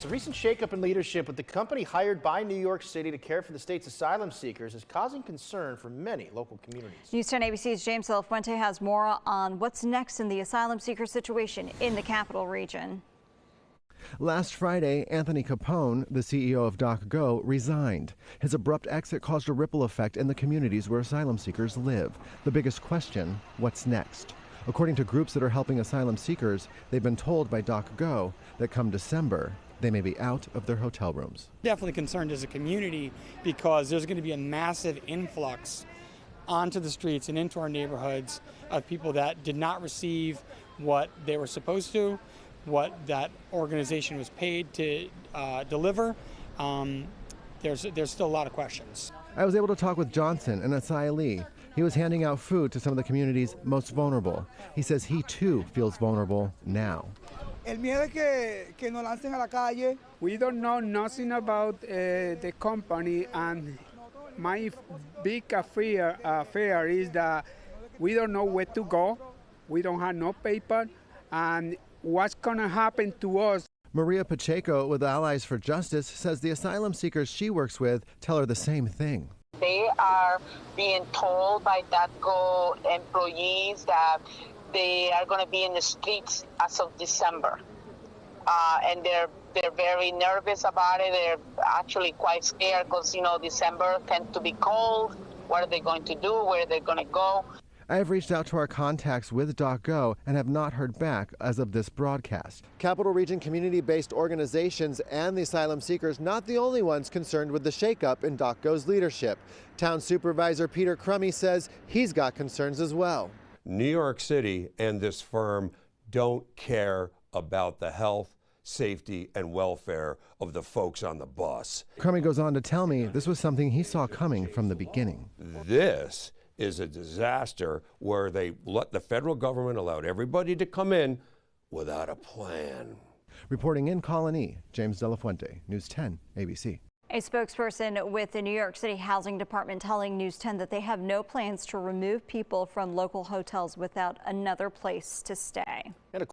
A recent shakeup in leadership with the company hired by New York City to care for the state's asylum seekers is causing concern for many local communities. News 10 ABC's James De La Fuente has more on what's next in the asylum seeker situation in the capital region. Last Friday, Anthony Capone, the CEO of DocGo, resigned. His abrupt exit caused a ripple effect in the communities where asylum seekers live. The biggest question, what's next? According to groups that are helping asylum seekers, they've been told by DocGo that come December, they may be out of their hotel rooms. Definitely concerned as a community because there's going to be a massive influx onto the streets and into our neighborhoods of people that did not receive what they were supposed to, what that organization was paid to deliver. There's still a lot of questions. I was able to talk with Johnson, an asylee. He was handing out food to some of the community's most vulnerable. He says he too feels vulnerable now. El miedo es que nos lancen a la calle. We don't know nothing about the company, and my big fear is that we don't know where to go. We don't have no paper, and what's going to happen to us. Maria Pacheco with Allies for Justice says the asylum seekers she works with tell her the same thing. They are being told by DocGo employees that they are going to be in the streets as of December, and they're very nervous about it. They're actually quite scared because December tends to be cold. What are they going to do? Where are they going to go? I have reached out to our contacts with DocGo and have not heard back as of this broadcast. Capital Region community-based organizations and the asylum seekers not the only ones concerned with the shakeup in DocGo's leadership. Town Supervisor Peter Crummy says he's got concerns as well. New York City and this firm don't care about the health, safety, and welfare of the folks on the bus. Crummy goes on to tell me this was something he saw coming from the beginning. This is a disaster where the federal government allowed everybody to come in without a plan. Reporting in Colony, James De La Fuente, News 10 ABC. A spokesperson with the New York City Housing Department telling News 10 that they have no plans to remove people from local hotels without another place to stay.